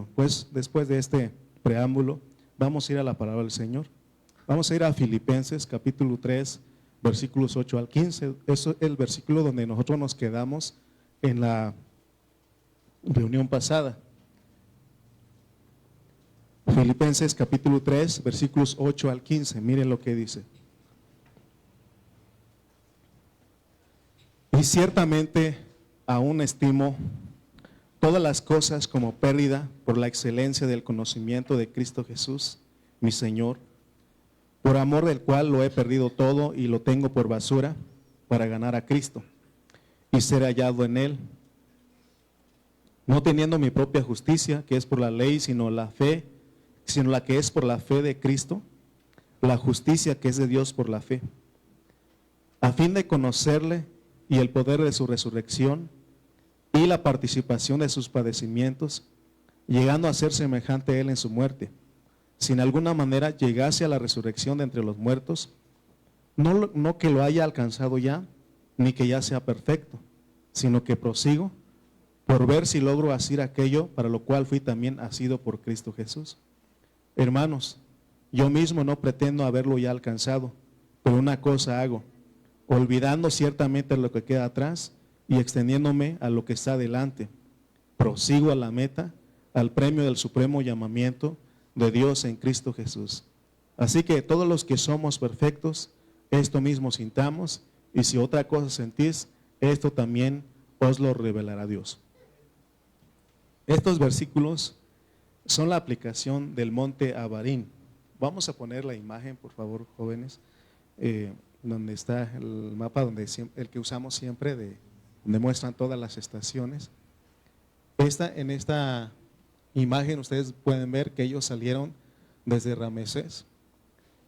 Bueno, pues después de este preámbulo, vamos a ir a la palabra del Señor. Vamos a ir a Filipenses capítulo 3, versículos 8 al 15. Eso es el versículo donde nosotros nos quedamos en la reunión pasada. Filipenses capítulo 3, versículos 8 al 15. Miren lo que dice. Y ciertamente aún estimo todas las cosas como pérdida por la excelencia del conocimiento de Cristo Jesús, mi Señor, por amor del cual lo he perdido todo y lo tengo por basura para ganar a Cristo y ser hallado en Él, no teniendo mi propia justicia, que es por la ley, sino la que es por la fe de Cristo, la justicia que es de Dios por la fe, a fin de conocerle y el poder de su resurrección y la participación de sus padecimientos, llegando a ser semejante a Él en su muerte, si en alguna manera llegase a la resurrección de entre los muertos, no que lo haya alcanzado ya, ni que ya sea perfecto, sino que prosigo por ver si logro hacer aquello para lo cual fui también asido por Cristo Jesús. Hermanos, yo mismo no pretendo haberlo ya alcanzado, pero una cosa hago, olvidando ciertamente lo que queda atrás y extendiéndome a lo que está delante, prosigo a la meta, al premio del supremo llamamiento de Dios en Cristo Jesús. Así que todos los que somos perfectos, esto mismo sintamos, y si otra cosa sentís, esto también os lo revelará Dios. Estos versículos son la aplicación del monte Abarín. Vamos a poner la imagen, por favor, jóvenes, donde está el mapa, el que usamos siempre, donde muestran todas las estaciones. En esta imagen ustedes pueden ver que ellos salieron desde Ramesés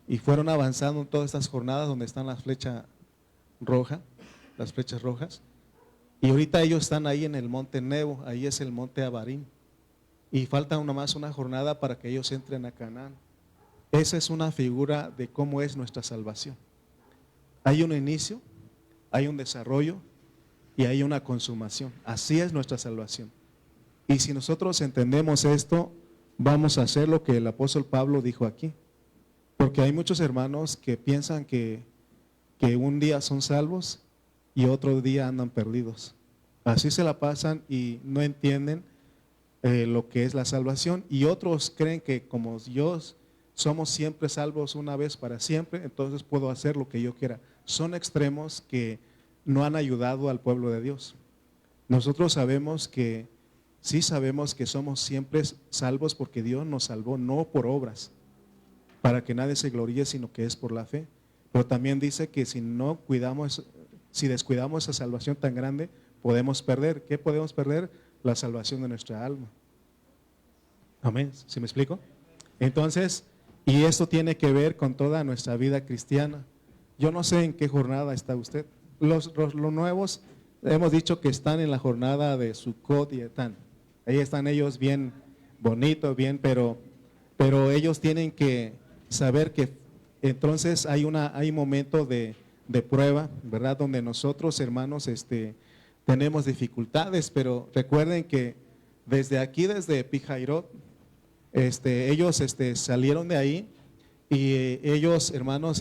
y fueron avanzando en todas estas jornadas donde están las flechas rojas. Y ahorita ellos están ahí en el monte Nebo, ahí es el monte Abarín. Y falta más una jornada para que ellos entren a Canaán. Esa es una figura de cómo es nuestra salvación. Hay un inicio, hay un desarrollo y hay una consumación. Así es nuestra salvación. Y si nosotros entendemos esto, vamos a hacer lo que el apóstol Pablo dijo aquí. Porque hay muchos hermanos que piensan que un día son salvos y otro día andan perdidos. Así se la pasan y no entienden lo que es la salvación. Y otros creen que como Dios somos siempre salvos una vez para siempre, entonces puedo hacer lo que yo quiera. Son extremos que no han ayudado al pueblo de Dios. Nosotros sabemos que somos siempre salvos porque Dios nos salvó, no por obras, para que nadie se gloríe, sino que es por la fe. Pero también dice que si descuidamos esa salvación tan grande, podemos perder. ¿Qué podemos perder? La salvación de nuestra alma. Amén. ¿Sí me explico? Entonces, y esto tiene que ver con toda nuestra vida cristiana. Yo no sé en qué jornada está usted. Los nuevos hemos dicho que están en la jornada de Sukkot y Etán. Ahí están ellos bien bonitos, bien, pero ellos tienen que saber que entonces hay un momento de prueba, ¿verdad? Donde nosotros, hermanos, tenemos dificultades, pero recuerden que desde Pijairot, ellos salieron de ahí y ellos, hermanos,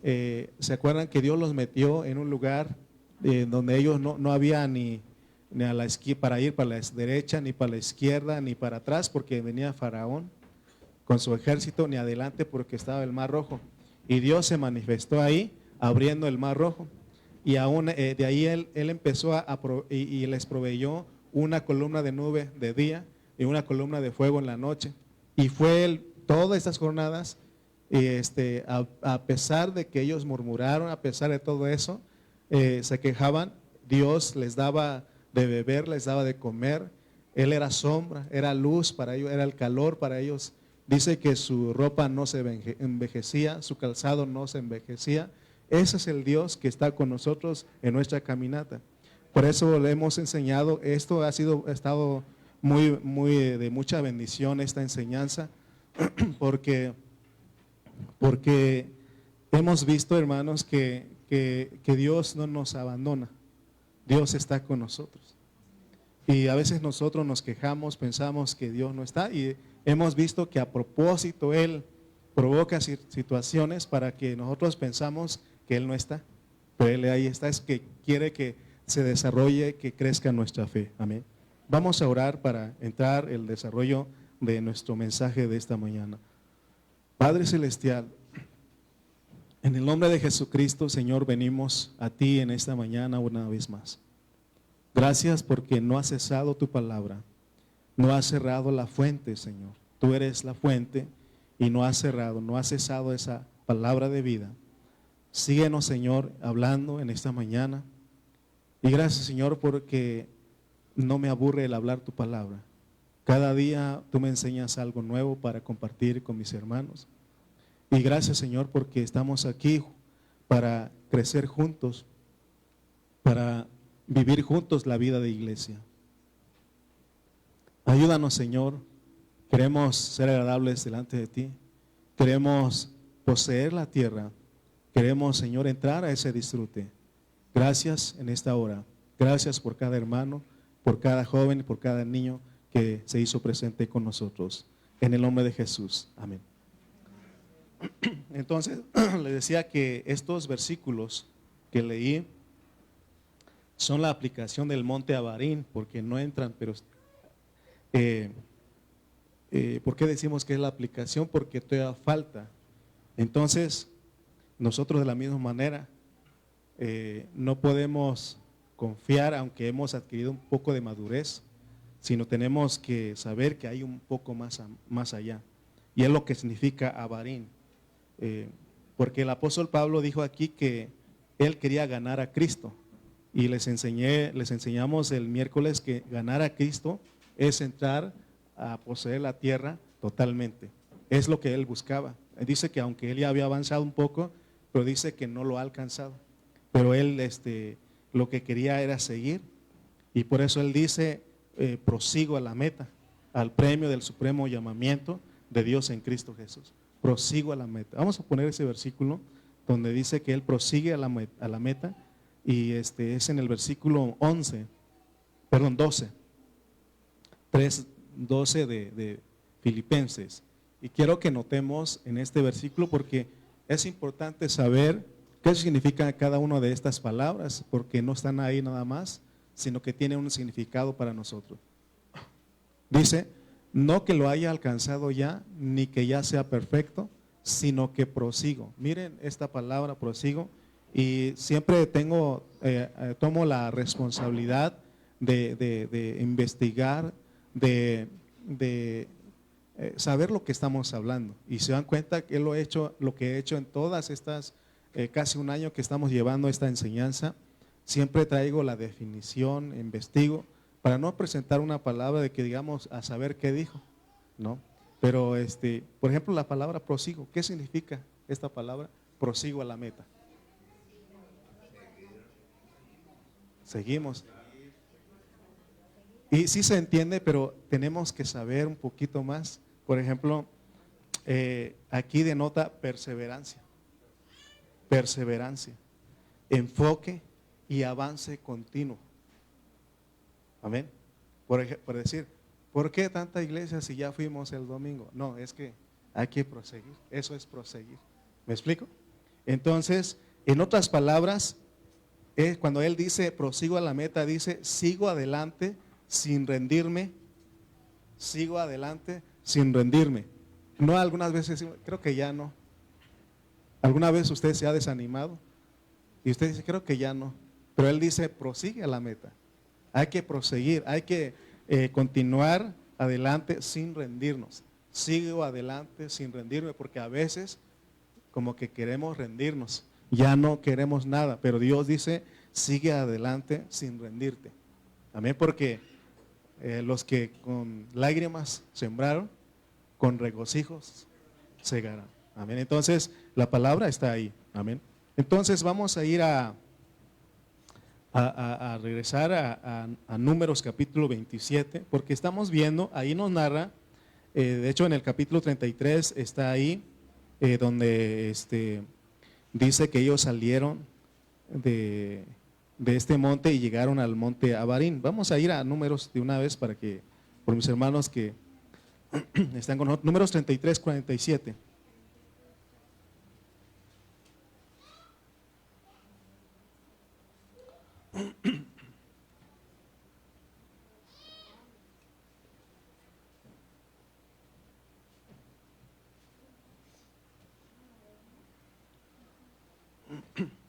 se acuerdan que Dios los metió en un lugar donde ellos no había ni a la para ir para la derecha, ni para la izquierda, ni para atrás, porque venía Faraón con su ejército, ni adelante porque estaba el Mar Rojo. Y Dios se manifestó ahí, abriendo el Mar Rojo. Y aún de ahí él empezó y les proveyó una columna de nube de día y una columna de fuego en la noche. Y fue todas estas jornadas, a pesar de que ellos murmuraron, a pesar de todo eso, se quejaban, Dios les daba de beber, les daba de comer. Él era sombra, era luz para ellos, era el calor para ellos. Dice que su ropa no se envejecía, su calzado no se envejecía. Ese es el Dios que está con nosotros en nuestra caminata. Por eso le hemos enseñado, esto ha estado muy de mucha bendición esta enseñanza, porque hemos visto, hermanos, que Dios no nos abandona, Dios está con nosotros. Y a veces nosotros nos quejamos, pensamos que Dios no está, y hemos visto que a propósito Él provoca situaciones para que nosotros pensamos que Él no está. Pero Él ahí está, es que quiere que se desarrolle, que crezca nuestra fe. Amén. Vamos a orar para entrar el desarrollo de nuestro mensaje de esta mañana. Padre Celestial, en el nombre de Jesucristo, Señor, venimos a ti en esta mañana una vez más. Gracias porque no has cesado tu palabra, no has cerrado la fuente, Señor. Tú eres la fuente y no has cerrado, no has cesado esa palabra de vida. Síguenos, Señor, hablando en esta mañana. Y gracias, Señor, porque no me aburre el hablar tu palabra. Cada día tú me enseñas algo nuevo para compartir con mis hermanos. Y gracias, Señor, porque estamos aquí para crecer juntos, para vivir juntos la vida de iglesia. Ayúdanos, Señor. Queremos ser agradables delante de ti. Queremos poseer la tierra. Queremos, Señor, entrar a ese disfrute. Gracias en esta hora. Gracias por cada hermano, por cada joven, por cada niño que se hizo presente con nosotros. En el nombre de Jesús. Amén. Entonces, le decía que estos versículos que leí son la aplicación del monte Abarín, porque no entran, pero ¿por qué decimos que es la aplicación? Porque todavía falta. Entonces, nosotros de la misma manera no podemos confiar, aunque hemos adquirido un poco de madurez, sino tenemos que saber que hay un poco más allá. Y es lo que significa Abarín. Porque el apóstol Pablo dijo aquí que él quería ganar a Cristo. Y les enseñamos el miércoles que ganar a Cristo es entrar a poseer la tierra totalmente. Es lo que él buscaba. Él dice que aunque él ya había avanzado un poco, pero dice que no lo ha alcanzado. Pero él lo que quería era seguir. Y por eso él dice, prosigo a la meta, al premio del supremo llamamiento de Dios en Cristo Jesús. Prosigo a la meta. Vamos a poner ese versículo donde dice que él prosigue a la meta. Y es en el versículo 12, 3:12 de Filipenses. Y quiero que notemos en este versículo porque es importante saber qué significa cada una de estas palabras, porque no están ahí nada más, sino que tienen un significado para nosotros. Dice, no que lo haya alcanzado ya, ni que ya sea perfecto, sino que prosigo. Miren esta palabra, prosigo. Y siempre tomo la responsabilidad de investigar, de saber lo que estamos hablando. Y se dan cuenta que lo que he hecho en todas estas, casi un año que estamos llevando esta enseñanza, siempre traigo la definición, investigo, para no presentar una palabra de que digamos a saber qué dijo, ¿no? Pero, por ejemplo, la palabra prosigo, ¿qué significa esta palabra? Prosigo a la meta. Seguimos. Y sí se entiende, pero tenemos que saber un poquito más. Por ejemplo, aquí denota perseverancia. Perseverancia, enfoque y avance continuo. Amén. Por decir, ¿por qué tanta iglesia si ya fuimos el domingo? No, es que hay que proseguir. Eso es proseguir. ¿Me explico? Entonces, en otras palabras, cuando él dice prosigo a la meta, dice sigo adelante sin rendirme, sigo adelante sin rendirme. No, algunas veces creo que ya no. ¿Alguna vez usted se ha desanimado? Y usted dice creo que ya no. Pero él dice prosigue a la meta. Hay que proseguir, hay que continuar adelante sin rendirnos. Sigo adelante sin rendirme, porque a veces como que queremos rendirnos. Ya no queremos nada, pero Dios dice, sigue adelante sin rendirte. Amén, porque los que con lágrimas sembraron, con regocijos segarán. Amén, entonces la palabra está ahí. Amén. Entonces vamos a ir a regresar a Números capítulo 27, porque estamos viendo, ahí nos narra, de hecho en el capítulo 33 está ahí, donde dice que ellos salieron de de este monte y llegaron al monte Abarín. Vamos a ir a Números de una vez para que, por mis hermanos que están con nosotros. Números 33, 47.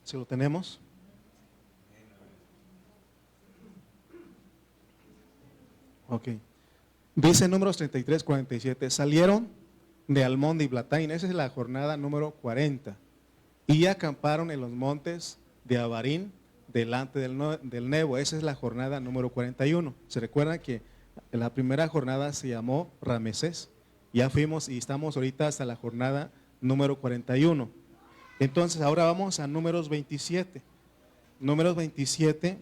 Si lo tenemos. Ok. Dice Números 33, 47. Salieron de Almón de Iblatain. Esa es la jornada número 40. Y acamparon en los montes de Abarín delante del Nebo. Esa es la jornada número 41. Se recuerda que la primera jornada se llamó Ramesés. Ya fuimos y estamos ahorita hasta la jornada número 41. Entonces ahora vamos a Números 27. Números 27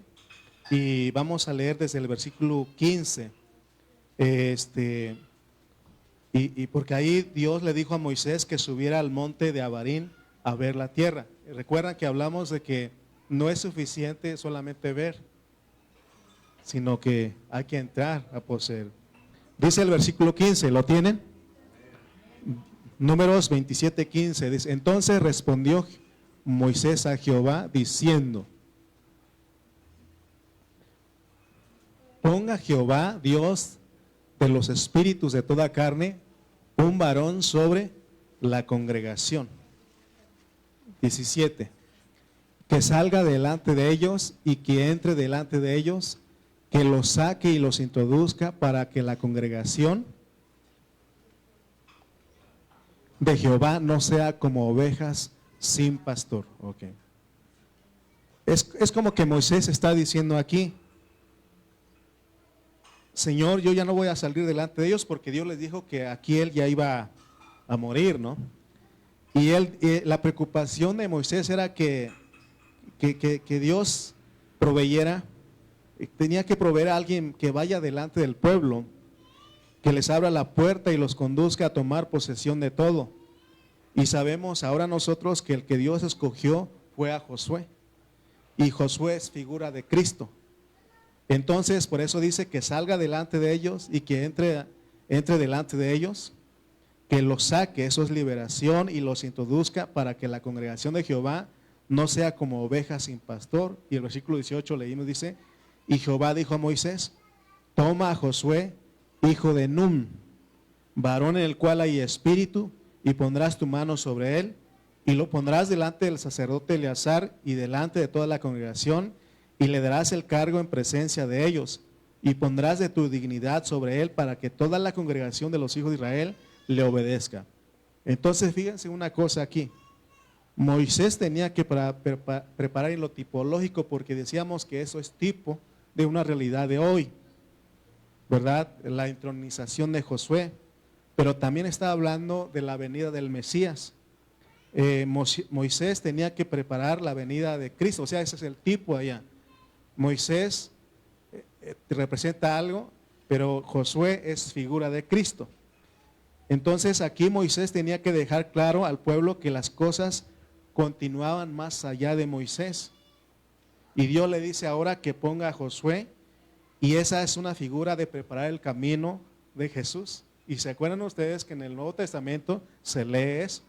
y vamos a leer desde el versículo 15. Y porque ahí Dios le dijo a Moisés que subiera al monte de Abarín a ver la tierra. Recuerdan que hablamos de que no es suficiente solamente ver, sino que hay que entrar a poseer. Dice el versículo 15, ¿lo tienen? Números 27, 15, dice: entonces respondió Moisés a Jehová diciendo: ponga Jehová, Dios de los espíritus de toda carne, un varón sobre la congregación. 17, que salga delante de ellos y que entre delante de ellos, que los saque y los introduzca para que la congregación de Jehová no sea como ovejas sin pastor. Okay. Es como que Moisés está diciendo aquí: Señor, yo ya no voy a salir delante de ellos, porque Dios les dijo que aquí él ya iba a morir, ¿no? Y la preocupación de Moisés era que Dios proveyera, tenía que proveer a alguien que vaya delante del pueblo, que les abra la puerta y los conduzca a tomar posesión de todo. Y sabemos ahora nosotros que el que Dios escogió fue a Josué, y Josué es figura de Cristo. Entonces, por eso dice que salga delante de ellos y que entre delante de ellos, que los saque, eso es liberación, y los introduzca para que la congregación de Jehová no sea como ovejas sin pastor. Y el versículo 18 leímos, dice: y Jehová dijo a Moisés: toma a Josué, hijo de Nun, varón en el cual hay espíritu, y pondrás tu mano sobre él, y lo pondrás delante del sacerdote Eleazar y delante de toda la congregación, y le darás el cargo en presencia de ellos, y pondrás de tu dignidad sobre él para que toda la congregación de los hijos de Israel le obedezca. Entonces fíjense una cosa aquí: Moisés tenía que preparar en lo tipológico, porque decíamos que eso es tipo de una realidad de hoy, ¿verdad? La entronización de Josué, pero también está hablando de la venida del Mesías. Moisés tenía que preparar la venida de Cristo, o sea, ese es el tipo allá. Moisés representa algo, pero Josué es figura de Cristo. Entonces aquí Moisés tenía que dejar claro al pueblo que las cosas continuaban más allá de Moisés. Y Dios le dice ahora que ponga a Josué, y esa es una figura de preparar el camino de Jesús. Y se acuerdan ustedes que en el Nuevo Testamento se lee eso.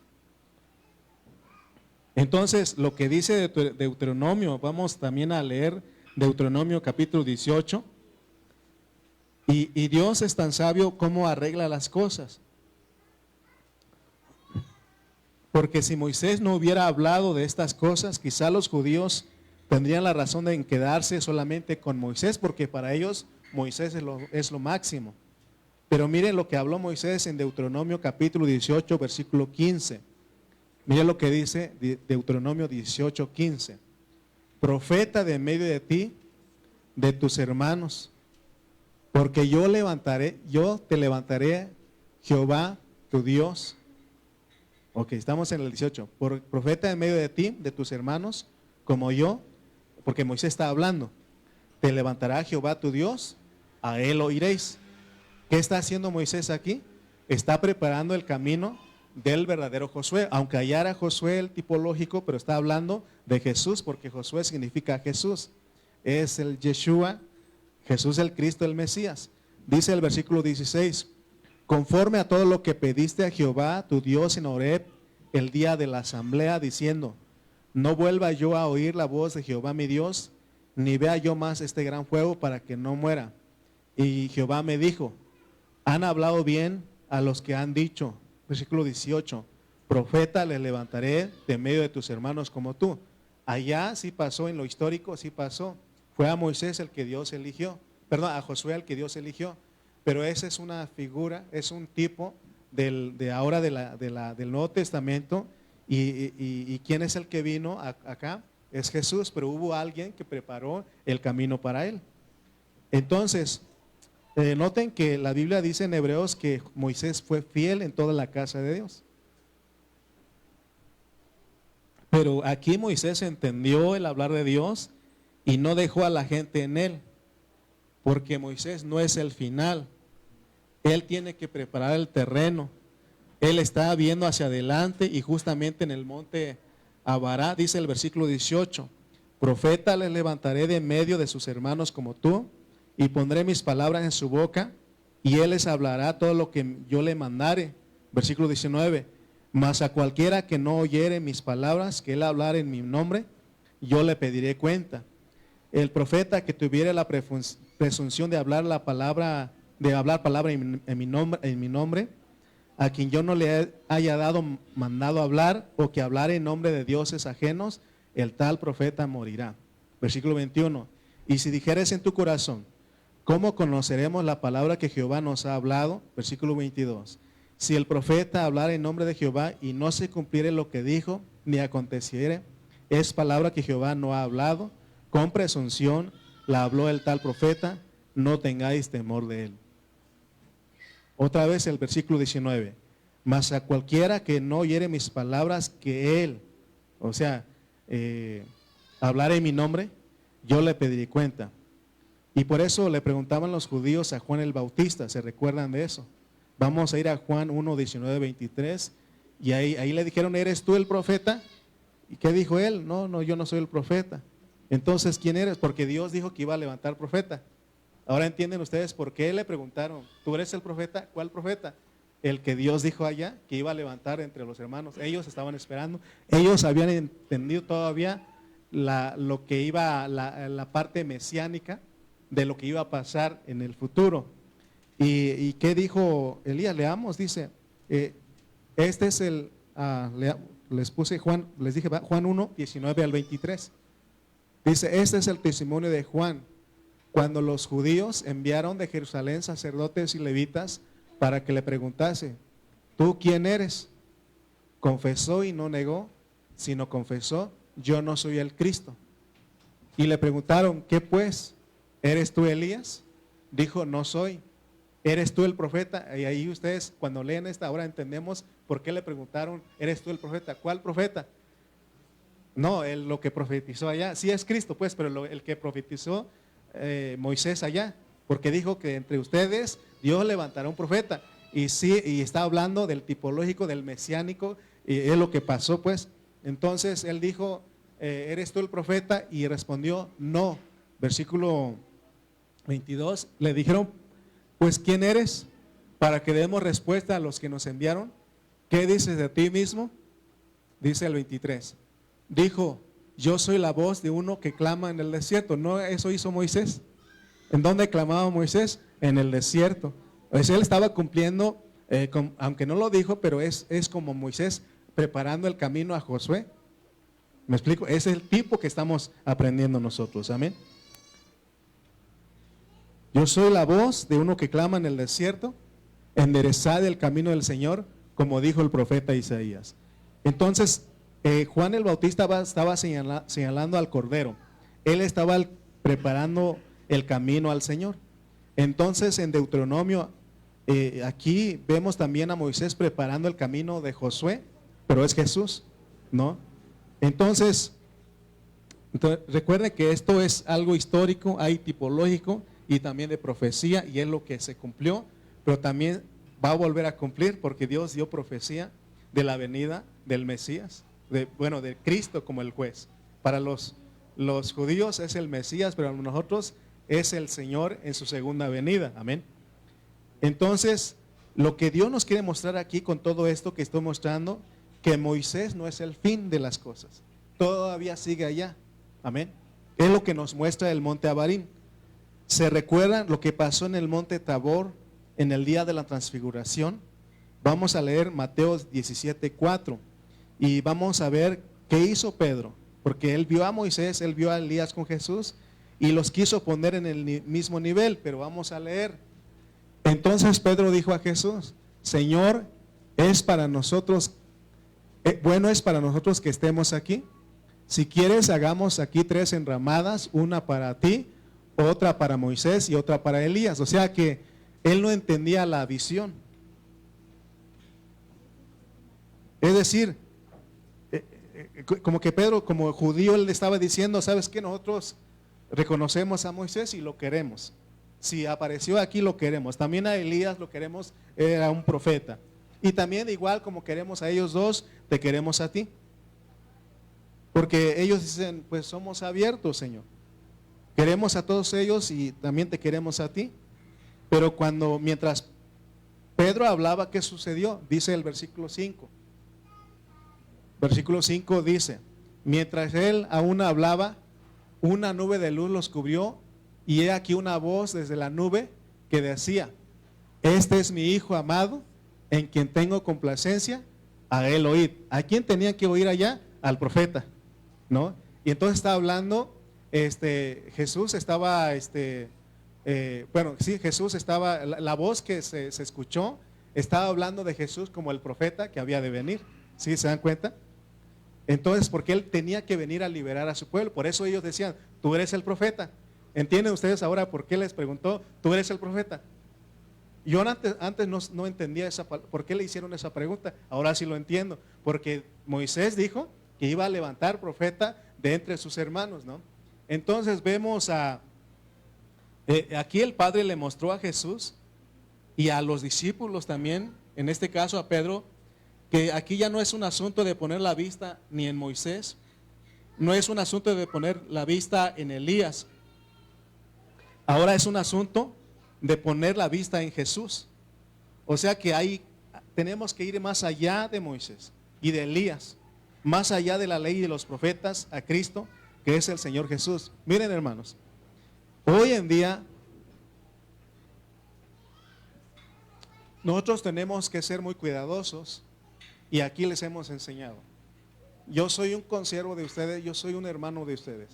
Entonces, lo que dice Deuteronomio, vamos también a leer Deuteronomio capítulo 18. Y Dios es tan sabio como arregla las cosas. Porque si Moisés no hubiera hablado de estas cosas, quizá los judíos tendrían la razón de quedarse solamente con Moisés, porque para ellos Moisés es lo máximo. Pero miren lo que habló Moisés en Deuteronomio capítulo 18, versículo 15. Miren lo que dice Deuteronomio 18, 15. Profeta de en medio de ti, de tus hermanos, porque yo te levantaré, Jehová, tu Dios. Ok, estamos en el 18. Por profeta en medio de ti, de tus hermanos, como yo, porque Moisés está hablando. Te levantará Jehová tu Dios, a él oiréis. ¿Qué está haciendo Moisés aquí? Está preparando el camino del verdadero Josué, aunque allá era Josué el tipológico, pero está hablando de Jesús, porque Josué significa Jesús. es el Yeshua, Jesús el Cristo, el Mesías. Dice el versículo 16, conforme a todo lo que pediste a Jehová, tu Dios en Horeb, el día de la asamblea, diciendo, no vuelva yo a oír la voz de Jehová mi Dios, ni vea yo más este gran fuego para que no muera. Y Jehová me dijo, han hablado bien a los que han dicho, versículo 18, profeta les levantaré de medio de tus hermanos como tú. Allá sí pasó, en lo histórico sí pasó. Fue a Moisés el que Dios eligió, perdón, a Josué el que Dios eligió. Pero esa es una figura, es un tipo de ahora del Nuevo Testamento. Y ¿quién es el que vino acá? Es Jesús, pero hubo alguien que preparó el camino para él. Entonces, noten que la Biblia dice en Hebreos que Moisés fue fiel en toda la casa de Dios. Pero aquí Moisés entendió el hablar de Dios y no dejó a la gente en él, porque Moisés no es el final. Él tiene que preparar el terreno. Él está viendo hacia adelante y justamente en el monte Abará, dice el versículo 18, profeta les levantaré de medio de sus hermanos como tú y pondré mis palabras en su boca y él les hablará todo lo que yo le mandare. Versículo 19, mas a cualquiera que no oyere mis palabras, que él hablar en mi nombre, yo le pediré cuenta. El profeta que tuviera la presunción de hablar la palabra, en mi nombre, a quien yo no le haya dado mandado hablar o que hablar en nombre de dioses ajenos, el tal profeta morirá. Versículo 21, y si dijeres en tu corazón, ¿cómo conoceremos la palabra que Jehová nos ha hablado? Versículo 22, si el profeta hablara en nombre de Jehová y no se cumpliere lo que dijo, ni aconteciere, es palabra que Jehová no ha hablado, con presunción la habló el tal profeta, no tengáis temor de él. Otra vez el versículo 19, mas a cualquiera que no oyere mis palabras, que él, o sea, hablar en mi nombre, yo le pediré cuenta. Y por eso le preguntaban los judíos a Juan el Bautista, ¿se recuerdan de eso? Vamos a ir a Juan 1, 19, 23, y ahí le dijeron, ¿eres tú el profeta? ¿Y qué dijo él? No, yo no soy el profeta. Entonces, ¿quién eres? Porque Dios dijo que iba a levantar profeta. Ahora entienden ustedes por qué le preguntaron, ¿tú eres el profeta? ¿Cuál profeta? El que Dios dijo allá que iba a levantar entre los hermanos. Ellos estaban esperando, ellos habían entendido todavía lo que iba, la parte mesiánica de lo que iba a pasar en el futuro. ¿Y qué dijo Elías? Leamos, dice, este es les puse Juan, les dije Juan 1, 19 al 23. Dice, este es el testimonio de Juan, cuando los judíos enviaron de Jerusalén sacerdotes y levitas para que le preguntase, ¿tú quién eres? Confesó y no negó, sino confesó, yo no soy el Cristo. Y le preguntaron, ¿qué pues? ¿Eres tú Elías? Dijo, no soy. ¿Eres tú el profeta? Y ahí ustedes cuando leen esta ahora entendemos por qué le preguntaron, ¿eres tú el profeta? ¿Cuál profeta? No, lo que profetizó allá, sí es Cristo pues, pero el que profetizó Moisés allá, porque dijo que entre ustedes Dios levantará un profeta, y sí, y está hablando del tipológico, del mesiánico, y es lo que pasó pues. Entonces él dijo, ¿eres tú el profeta? Y respondió, no. Versículo 22, le dijeron, pues ¿quién eres? Para que demos respuesta a los que nos enviaron. ¿Qué dices de ti mismo? Dice el 23, dijo, yo soy la voz de uno que clama en el desierto. ¿No eso hizo Moisés? ¿En dónde clamaba Moisés? En el desierto. Pues él estaba cumpliendo, aunque no lo dijo, pero es como Moisés preparando el camino a Josué. ¿Me explico? Es el tipo que estamos aprendiendo nosotros. Amén. Yo soy la voz de uno que clama en el desierto, enderezad el camino del Señor, como dijo el profeta Isaías. Entonces, Juan el Bautista estaba señalando al Cordero. Él estaba preparando el camino al Señor. Entonces, en Deuteronomio, aquí vemos también a Moisés preparando el camino de Josué, pero es Jesús, ¿no? Entonces, recuerden que esto es algo histórico, hay tipológico y también de profecía, y es lo que se cumplió, pero también va a volver a cumplir porque Dios dio profecía de la venida del Mesías, de Cristo como el juez. Para los los judíos es el Mesías, pero para nosotros es el Señor en su segunda venida. Amén. Entonces, lo que Dios nos quiere mostrar aquí con todo esto que estoy mostrando, que Moisés no es el fin de las cosas. Todavía sigue allá. Amén. Es lo que nos muestra el monte Abarín. ¿Se recuerdan lo que pasó en el monte Tabor en el día de la transfiguración? Vamos a leer Mateo 17:4 y vamos a ver qué hizo Pedro, porque él vio a Moisés, él vio a Elías con Jesús y los quiso poner en el mismo nivel, pero vamos a leer. Entonces Pedro dijo a Jesús: Señor, es para nosotros, bueno es para nosotros que estemos aquí. Si quieres, hagamos aquí 3 enramadas, una para ti, otra para Moisés y otra para Elías. O sea que él no entendía la visión. Es decir, como que Pedro, como judío, él le estaba diciendo: ¿sabes qué? Nosotros reconocemos a Moisés y lo queremos. Si apareció aquí, lo queremos. También a Elías lo queremos, era un profeta. Y también, igual como queremos a ellos dos, te queremos a ti. Porque ellos dicen: pues somos abiertos, Señor. Queremos a todos ellos y también te queremos a ti. Pero mientras Pedro hablaba, ¿qué sucedió? Dice el versículo 5. Versículo 5 dice: mientras él aún hablaba, una nube de luz los cubrió, y he aquí una voz desde la nube que decía: este es mi hijo amado, en quien tengo complacencia, a él oíd. ¿A quién tenía que oír allá? Al profeta, ¿no? Y entonces está hablando, Jesús estaba, Jesús estaba, la voz que se escuchó, estaba hablando de Jesús como el profeta que había de venir. ¿Sí se dan cuenta? Entonces, porque él tenía que venir a liberar a su pueblo. Por eso ellos decían: tú eres el profeta. ¿Entienden ustedes ahora por qué les preguntó: tú eres el profeta? Yo antes no entendía por qué le hicieron esa pregunta. Ahora sí lo entiendo. Porque Moisés dijo que iba a levantar profeta de entre sus hermanos, ¿no? Entonces vemos aquí el Padre le mostró a Jesús y a los discípulos también, en este caso a Pedro, que aquí ya no es un asunto de poner la vista ni en Moisés, no es un asunto de poner la vista en Elías. Ahora es un asunto de poner la vista en Jesús. O sea que tenemos que ir más allá de Moisés y de Elías, más allá de la ley y de los profetas, a Cristo, que es el Señor Jesús. Miren, hermanos, hoy en día nosotros tenemos que ser muy cuidadosos, y aquí les hemos enseñado. Yo soy un consiervo de ustedes, yo soy un hermano de ustedes.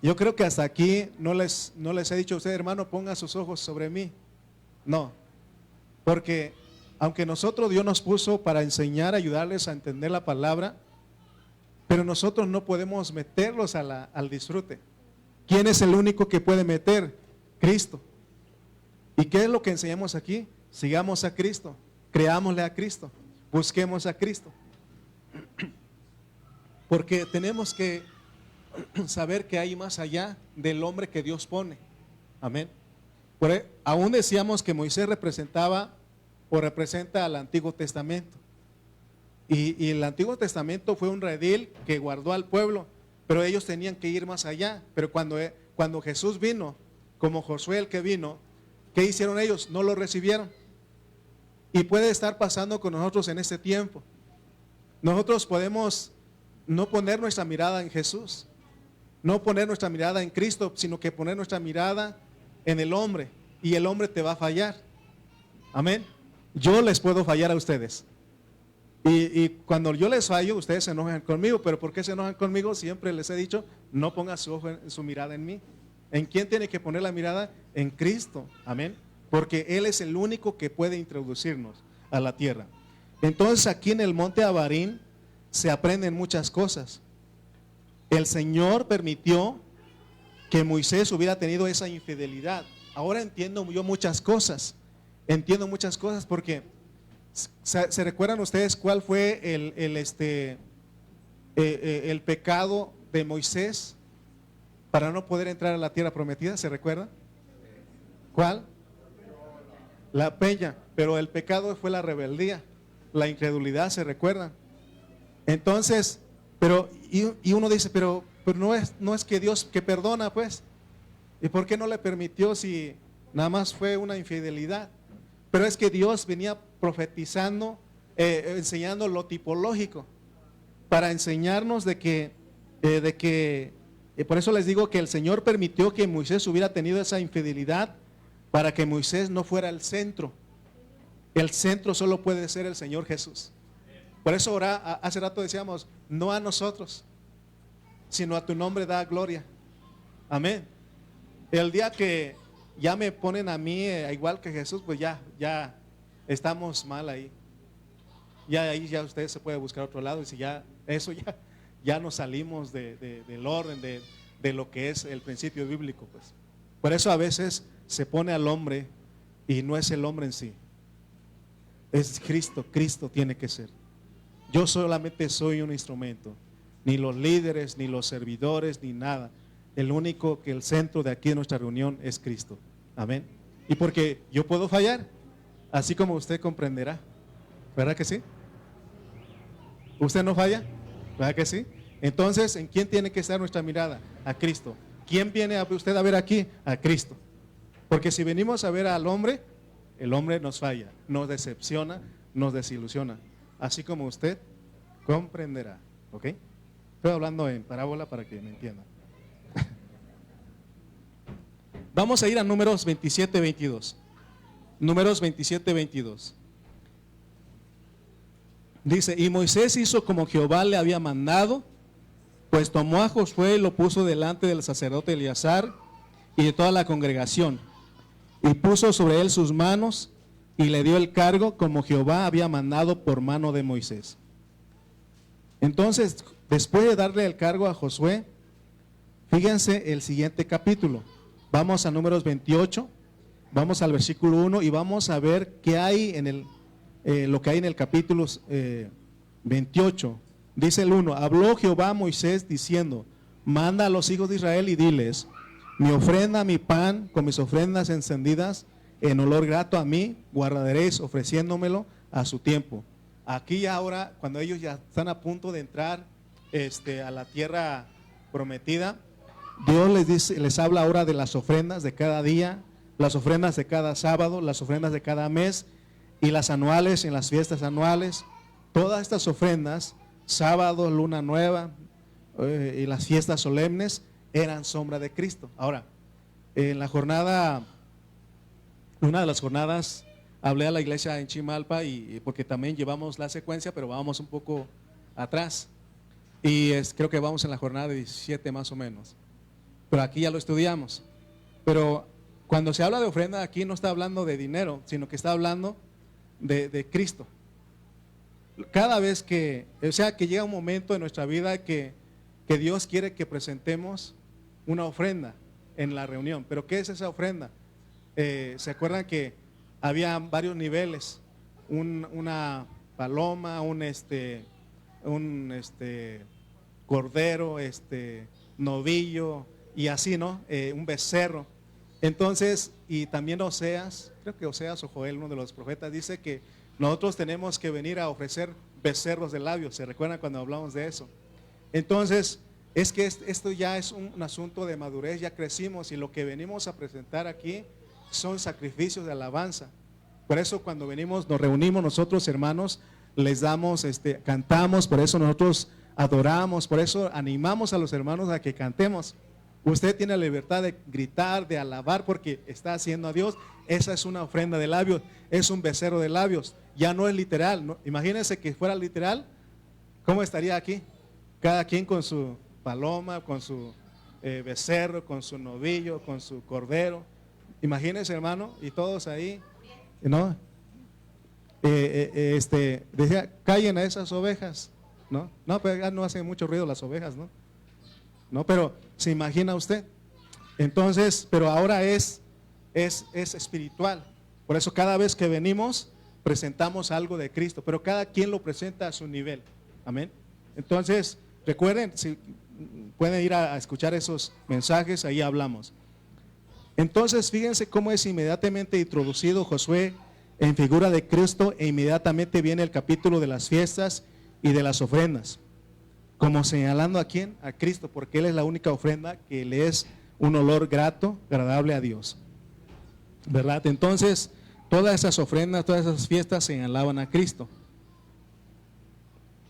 Yo creo que hasta aquí no les he dicho a ustedes: hermano, ponga sus ojos sobre mí. No, porque aunque Dios nos puso para enseñar, ayudarles a entender la palabra, pero nosotros no podemos meterlos al disfrute. ¿Quién es el único que puede meter? Cristo. ¿Y qué es lo que enseñamos aquí? Sigamos a Cristo, creámosle a Cristo, busquemos a Cristo. Porque tenemos que saber que hay más allá del hombre que Dios pone. Amén. Aún decíamos que Moisés representa al Antiguo Testamento. Y el Antiguo Testamento fue un redil que guardó al pueblo, pero ellos tenían que ir más allá. Pero cuando Jesús vino, como Josué el que vino, ¿qué hicieron ellos? No lo recibieron. Y puede estar pasando con nosotros en este tiempo. Nosotros podemos no poner nuestra mirada en Jesús, no poner nuestra mirada en Cristo, sino que poner nuestra mirada en el hombre, y el hombre te va a fallar. Amén. Yo les puedo fallar a ustedes. Y cuando yo les fallo, ustedes se enojan conmigo. ¿Pero por qué se enojan conmigo? Siempre les he dicho: no ponga su mirada en mí. ¿En quién tiene que poner la mirada? En Cristo. Amén. Porque Él es el único que puede introducirnos a la tierra. Entonces aquí en el monte Abarín se aprenden muchas cosas. El Señor permitió que Moisés hubiera tenido esa infidelidad. Ahora entiendo yo muchas cosas. Entiendo muchas cosas porque ¿se recuerdan ustedes cuál fue el pecado de Moisés para no poder entrar a la tierra prometida? ¿Se recuerdan? ¿Cuál? La peña. Pero el pecado fue la rebeldía, la incredulidad, ¿se recuerdan? Entonces, y uno dice: pero Pero no es que Dios que perdona, pues. ¿Y por qué no le permitió si nada más fue una infidelidad? Pero es que Dios venía profetizando, enseñando lo tipológico, para enseñarnos de que por eso les digo que el Señor permitió que Moisés hubiera tenido esa infidelidad, para que Moisés no fuera el centro. El centro solo puede ser el Señor Jesús. Por eso ahora, hace rato decíamos, no a nosotros, sino a tu nombre da gloria. Amén. El día que ya me ponen a mí igual que Jesús, pues ya estamos mal ahí. Ya ahí ya usted se puede buscar otro lado, y si ya eso ya nos salimos del orden de lo que es el principio bíblico, pues. Por eso a veces se pone al hombre y no es el hombre en sí. Es Cristo, Cristo tiene que ser. Yo solamente soy un instrumento, ni los líderes, ni los servidores, ni nada. El único que el centro de aquí de nuestra reunión es Cristo. Amén. Y porque yo puedo fallar, así como usted comprenderá. ¿Verdad que sí? ¿Usted no falla? ¿Verdad que sí? Entonces, ¿en quién tiene que estar nuestra mirada? A Cristo. ¿Quién viene a usted a ver aquí? A Cristo. Porque si venimos a ver al hombre, el hombre nos falla, nos decepciona, nos desilusiona. Así como usted comprenderá. ¿Ok? Estoy hablando en parábola para que me entiendan. Vamos a ir a Números 27, 22. Números 27, 22. Dice, y Moisés hizo como Jehová le había mandado, pues tomó a Josué y lo puso delante del sacerdote Eleazar y de toda la congregación, y puso sobre él sus manos, y le dio el cargo como Jehová había mandado por mano de Moisés. Entonces, después de darle el cargo a Josué, fíjense el siguiente capítulo. Vamos a Números 28, vamos al versículo 1 y vamos a ver qué hay en lo que hay en el capítulo 28. Dice el 1, habló Jehová a Moisés diciendo, manda a los hijos de Israel y diles, mi ofrenda, mi pan, con mis ofrendas encendidas, en olor grato a mí, guardaréis ofreciéndomelo a su tiempo. Aquí y ahora, cuando ellos ya están a punto de entrar a la tierra prometida, Dios les dice, les habla ahora de las ofrendas de cada día, las ofrendas de cada sábado, las ofrendas de cada mes y las anuales en las fiestas anuales. Todas estas ofrendas, sábado, luna nueva y las fiestas solemnes, eran sombra de Cristo. Ahora, en la jornada, una de las jornadas, hablé a la iglesia en Chimalpa y porque también llevamos la secuencia, pero vamos un poco atrás. Y creo que vamos en la jornada 17 más o menos. Pero aquí ya lo estudiamos. Pero cuando se habla de ofrenda, aquí no está hablando de dinero, sino que está hablando de Cristo. Cada vez que llega un momento en nuestra vida que Dios quiere que presentemos una ofrenda en la reunión. ¿Pero qué es esa ofrenda? ¿Se acuerdan que había varios niveles? Una paloma, un cordero, novillo y así, ¿no? Un becerro. Entonces, y también Oseas, creo que Oseas o Joel, uno de los profetas, dice que nosotros tenemos que venir a ofrecer becerros de labios. ¿Se recuerdan cuando hablamos de eso? Entonces, es que esto ya es un asunto de madurez, ya crecimos y lo que venimos a presentar aquí son sacrificios de alabanza. Por eso cuando venimos, nos reunimos nosotros hermanos, les damos, cantamos, por eso nosotros adoramos, por eso animamos a los hermanos a que cantemos. Usted tiene la libertad de gritar, de alabar porque está haciendo a Dios. Esa es una ofrenda de labios, es un becerro de labios, ya no es literal, ¿no? Imagínense que fuera literal, ¿cómo estaría aquí? Cada quien con su paloma, con su becerro, con su novillo, con su cordero. Imagínense, hermano, y todos ahí, ¿no? Decía, callen a esas ovejas, ¿no? No, pero ya no hacen mucho ruido las ovejas, ¿no? No, pero ¿se imagina usted? Entonces, pero ahora es espiritual. Por eso cada vez que venimos presentamos algo de Cristo, pero cada quien lo presenta a su nivel. Amén. Entonces, recuerden, si pueden ir a escuchar esos mensajes, ahí hablamos. Entonces, fíjense cómo es inmediatamente introducido Josué en figura de Cristo e inmediatamente viene el capítulo de las fiestas y de las ofrendas. como señalando a quién, a Cristo, porque Él es la única ofrenda que le es un olor grato, agradable a Dios, ¿verdad? Entonces, todas esas ofrendas, todas esas fiestas señalaban a Cristo.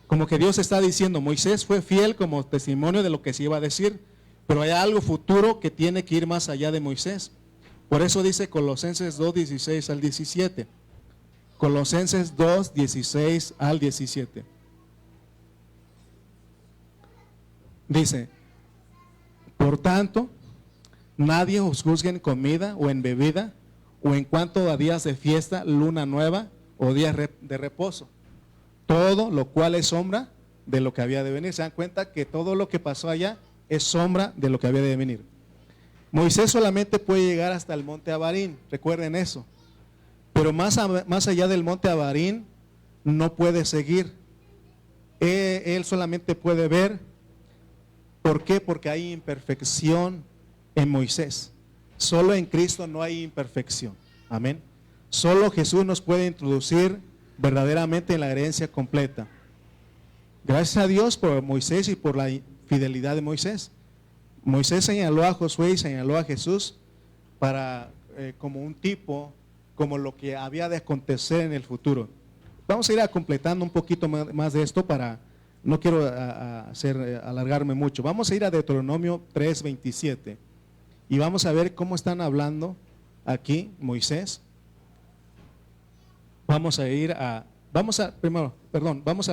Como que Dios está diciendo, Moisés fue fiel como testimonio de lo que se iba a decir, pero hay algo futuro que tiene que ir más allá de Moisés. Por eso dice Colosenses 2, 16 al 17. Colosenses 2, 16 al 17. Dice, por tanto, nadie os juzgue en comida o en bebida, o en cuanto a días de fiesta, luna nueva o días de reposo. Todo lo cual es sombra de lo que había de venir. Se dan cuenta que todo lo que pasó allá es sombra de lo que había de venir. Moisés solamente puede llegar hasta el monte Abarín, recuerden eso. Pero más allá del monte Abarín no puede seguir. Él solamente puede ver. ¿Por qué? Porque hay imperfección en Moisés. Solo en Cristo no hay imperfección. Amén. Solo Jesús nos puede introducir verdaderamente en la herencia completa. Gracias a Dios por Moisés y por la fidelidad de Moisés. Moisés señaló a Josué y señaló a Jesús para como un tipo, como lo que había de acontecer en el futuro. Vamos a ir completando un poquito más de esto para, no quiero alargarme mucho. Vamos a ir a Deuteronomio 3:27 y vamos a ver cómo están hablando aquí Moisés. Vamos a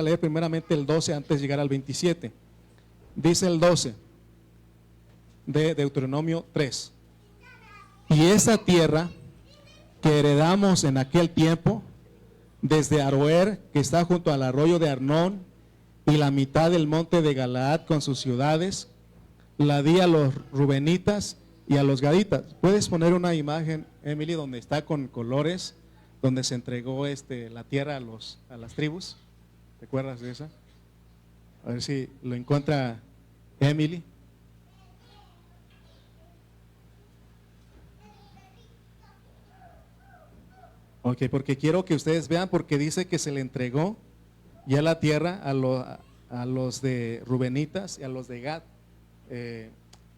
leer primeramente el 12 antes de llegar al 27. Dice el 12 de Deuteronomio 3. Y esa tierra que heredamos en aquel tiempo, desde Aroer, que está junto al arroyo de Arnón, y la mitad del monte de Galaad con sus ciudades, la di a los rubenitas y a los gaditas. ¿Puedes poner una imagen, Emily, donde está con colores, donde se entregó la tierra a las tribus? ¿Te acuerdas de esa? A ver si lo encuentra Emily. Ok, porque quiero que ustedes vean, porque dice que se le entregó ya la tierra a los de Rubenitas y a los de Gad,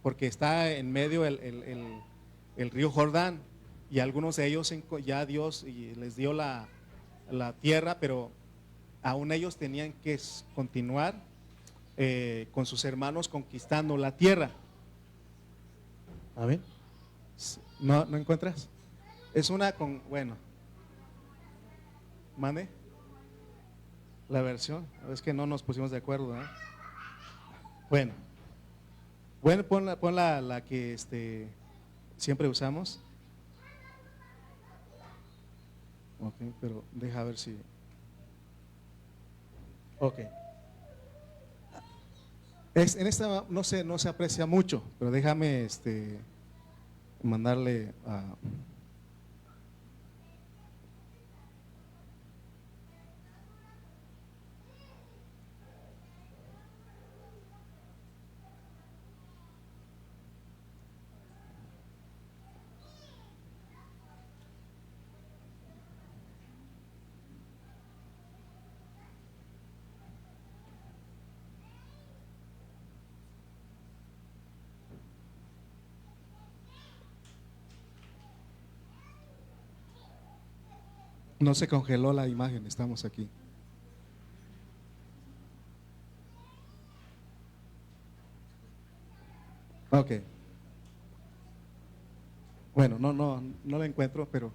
porque está en medio el río Jordán, y algunos de ellos ya Dios les dio la tierra, pero aún ellos tenían que continuar con sus hermanos conquistando la tierra. A ver, ¿no encuentras? Es una bueno, mande la versión, es que no nos pusimos de acuerdo, ¿eh? Bueno, pon la que siempre usamos. Ok, pero deja ver si. Ok. En esta no se aprecia mucho, pero déjame mandarle a. No se congeló la imagen, estamos aquí. Ok. Bueno, no la encuentro, pero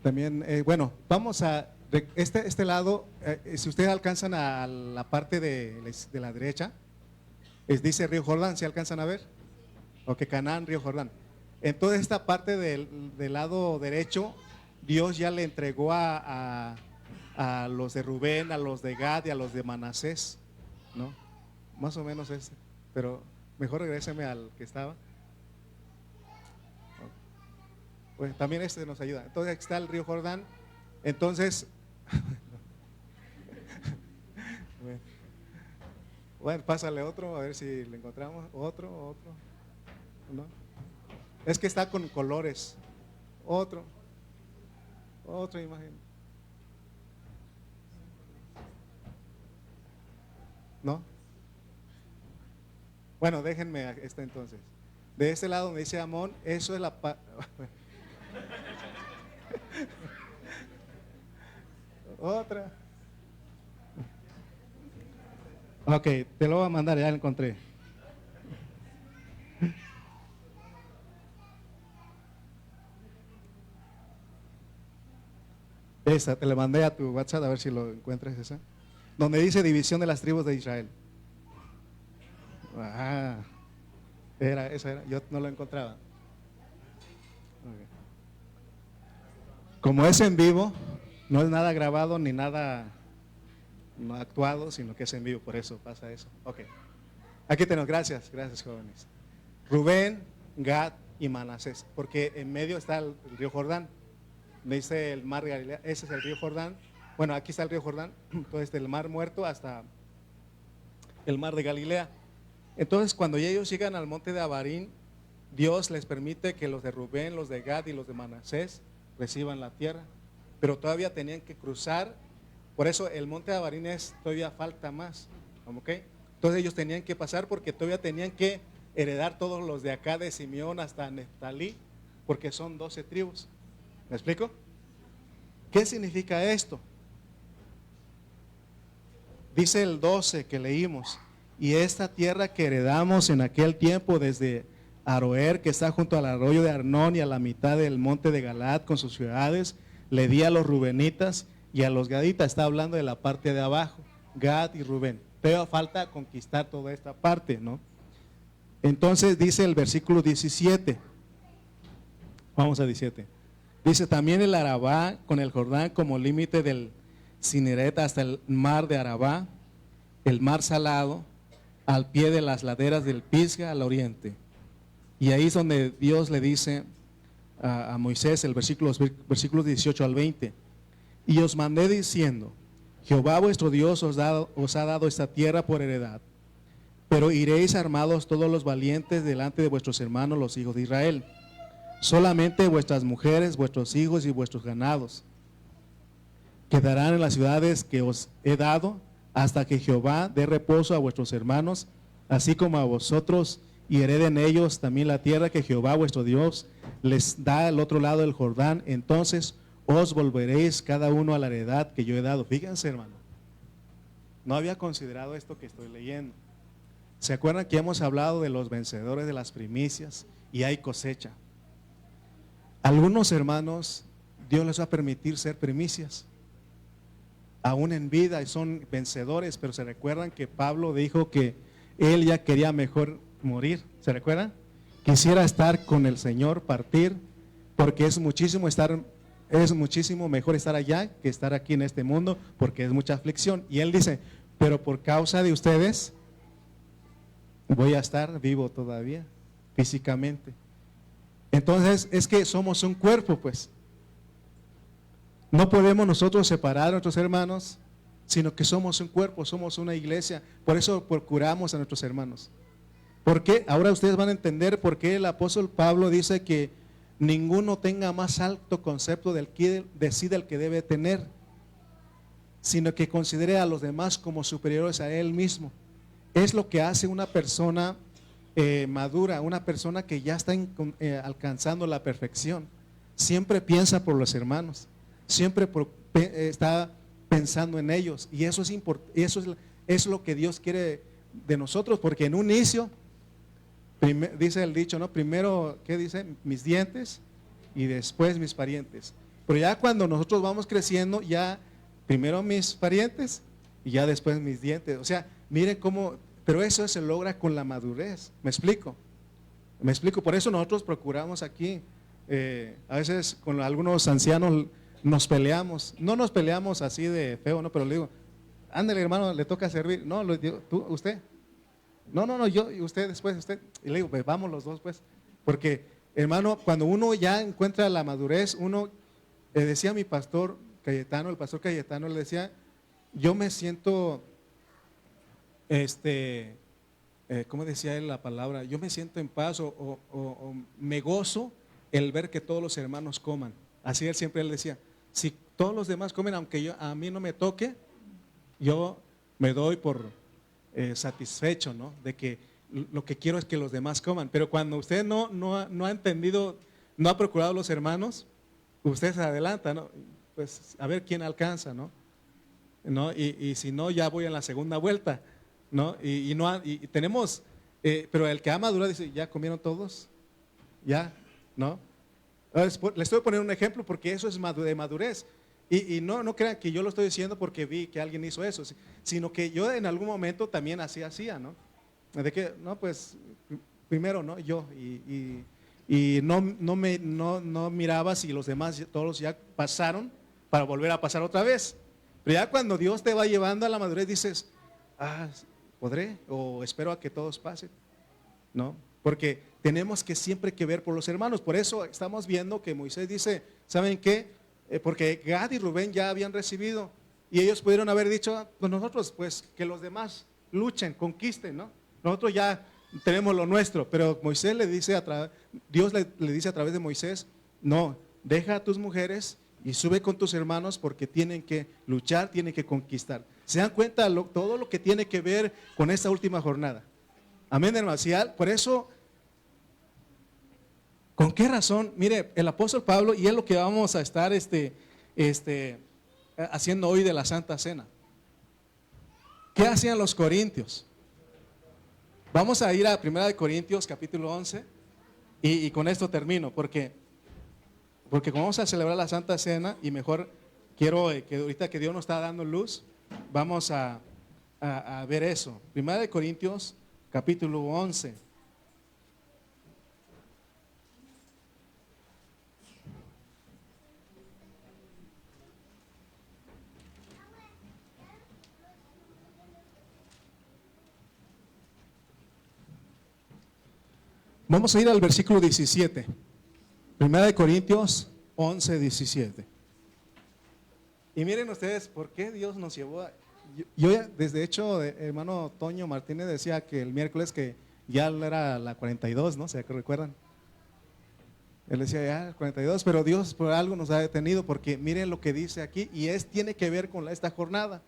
también, bueno, vamos a este lado, si ustedes alcanzan a la parte de la derecha, dice Río Jordán, ¿se alcanzan a ver? Ok, Canaán, Río Jordán. En toda esta parte del lado derecho, Dios ya le entregó a los de Rubén, a los de Gad y a los de Manasés, ¿no? Más o menos pero mejor regréseme al que estaba. Pues también nos ayuda. Entonces aquí está el río Jordán. Entonces, bueno, pásale otro, a ver si le encontramos. Otro, ¿no? Es que está con colores. Otra imagen. ¿No? Bueno, déjenme entonces. De este lado donde dice Amón, eso es la otra. Ok, te lo voy a mandar, ya lo encontré. Esa, te la mandé a tu WhatsApp, a ver si lo encuentras esa. Donde dice división de las tribus de Israel. Ah, esa era, yo no lo encontraba. Okay. Como es en vivo, no es nada grabado ni nada no actuado, sino que es en vivo, por eso pasa eso. Ok. Aquí tenemos, gracias jóvenes. Rubén, Gad y Manasés, porque en medio está el río Jordán. Dice el mar de Galilea, ese es el río Jordán. Bueno, aquí está el río Jordán, entonces del mar muerto hasta el mar de Galilea. Entonces cuando ellos llegan al monte de Abarín, Dios les permite que los de Rubén, los de Gad y los de Manasés reciban la tierra, pero todavía tenían que cruzar. Por eso el monte de Abarín todavía falta más, ¿ok? Entonces ellos tenían que pasar porque todavía tenían que heredar todos los de acá de Simeón hasta Neftalí, porque son 12 tribus. ¿Me explico? ¿Qué significa esto? Dice el 12 que leímos, y esta tierra que heredamos en aquel tiempo desde Aroer, que está junto al arroyo de Arnón y a la mitad del monte de Galaad con sus ciudades, le di a los rubenitas y a los gaditas. Está hablando de la parte de abajo, Gad y Rubén. Pero falta conquistar toda esta parte, ¿no? Entonces dice el versículo 17, vamos a 17. Dice, también el Arabá con el Jordán como límite del Cineret hasta el mar de Arabá, el mar salado, al pie de las laderas del Pisga al oriente. Y ahí es donde Dios le dice a Moisés, el versículos 18 al 20, y os mandé diciendo, Jehová vuestro Dios os ha dado esta tierra por heredad, pero iréis armados todos los valientes delante de vuestros hermanos los hijos de Israel. Solamente vuestras mujeres, vuestros hijos y vuestros ganados quedarán en las ciudades que os he dado, hasta que Jehová dé reposo a vuestros hermanos, así como a vosotros, y hereden ellos también la tierra que Jehová vuestro Dios les da al otro lado del Jordán. Entonces os volveréis cada uno a la heredad que yo he dado. Fíjense, hermano, no había considerado esto que estoy leyendo. ¿Se acuerdan que hemos hablado de los vencedores de las primicias y hay cosecha? Algunos hermanos, Dios les va a permitir ser primicias, aún en vida, y son vencedores, pero se recuerdan que Pablo dijo que él ya quería mejor morir. ¿Se recuerdan? Quisiera estar con el Señor, partir, porque es muchísimo mejor estar allá que estar aquí en este mundo, porque es mucha aflicción. Y él dice, pero por causa de ustedes voy a estar vivo todavía, físicamente. Entonces es que somos un cuerpo, pues. No podemos nosotros separar a nuestros hermanos, sino que somos un cuerpo, somos una iglesia. Por eso procuramos a nuestros hermanos. ¿Por qué? Ahora ustedes van a entender por qué el apóstol Pablo dice que ninguno tenga más alto concepto de sí del que debe tener, sino que considere a los demás como superiores a él mismo. Es lo que hace una persona madura, una persona que ya está alcanzando la perfección. Siempre piensa por los hermanos, siempre está pensando en ellos, y eso es lo que Dios quiere de nosotros, porque en un inicio, dice el dicho, ¿no? Primero, ¿qué dice? Mis dientes y después mis parientes. Pero ya cuando nosotros vamos creciendo, ya primero mis parientes y ya después mis dientes. O sea, miren cómo, pero eso se logra con la madurez. ¿Me explico? Por eso nosotros procuramos aquí, a veces con algunos ancianos nos peleamos. No nos peleamos así de feo, ¿no? Pero le digo, ándale, hermano, le toca servir. No, usted. No, yo y usted después, usted. Y le digo, pues vamos los dos, pues. Porque, hermano, cuando uno ya encuentra la madurez, decía mi pastor Cayetano, el pastor Cayetano, le decía, yo me siento, ¿cómo decía él la palabra? Yo me siento en paz o me gozo el ver que todos los hermanos coman. Así él siempre decía, si todos los demás comen, aunque a mí no me toque, yo me doy por satisfecho, ¿no? De que lo que quiero es que los demás coman. Pero cuando usted no ha entendido, no ha procurado a los hermanos, usted se adelanta, ¿no? Pues a ver quién alcanza, ¿no? Y si no, ya voy en la segunda vuelta, ¿no? Y tenemos, pero el que ha madurado dice, ¿ya comieron todos? ¿Ya? ¿No? Les estoy poniendo un ejemplo porque eso es de madurez. Y no crean que yo lo estoy diciendo porque vi que alguien hizo eso, sino que yo en algún momento también así hacía, ¿no? De que, no, pues, primero, ¿no? Yo, y no miraba si los demás, todos ya pasaron para volver a pasar otra vez. Pero ya cuando Dios te va llevando a la madurez dices, ¿podré? O espero a que todos pasen, ¿no? Porque tenemos que siempre que ver por los hermanos. Por eso estamos viendo que Moisés dice, ¿saben qué? Porque Gad y Rubén ya habían recibido y ellos pudieron haber dicho, pues nosotros, pues que los demás luchen, conquisten, ¿no? Nosotros ya tenemos lo nuestro, pero Moisés le dice Dios le dice a través de Moisés, no, deja a tus mujeres y sube con tus hermanos porque tienen que luchar, tienen que conquistar. ¿Se dan cuenta todo lo que tiene que ver con esta última jornada? Amén, hermanos. Por eso, ¿con qué razón? Mire, el apóstol Pablo, y es lo que vamos a estar haciendo hoy de la Santa Cena. ¿Qué hacían los corintios? Vamos a ir a 1 Corintios capítulo 11 y con esto termino, porque como vamos a celebrar la Santa Cena y mejor quiero que ahorita que Dios nos está dando luz, vamos a ver eso. 1 Corintios capítulo 11. Vamos a ir al versículo 17. 1 Corintios 11, 17. Y miren ustedes, ¿por qué Dios nos llevó a... Yo ya, desde hecho, hermano Toño Martínez decía que el miércoles que ya era la 42, ¿no? ¿Se recuerdan? Él decía ya 42, pero Dios por algo nos ha detenido, porque miren lo que dice aquí, y tiene que ver con esta jornada.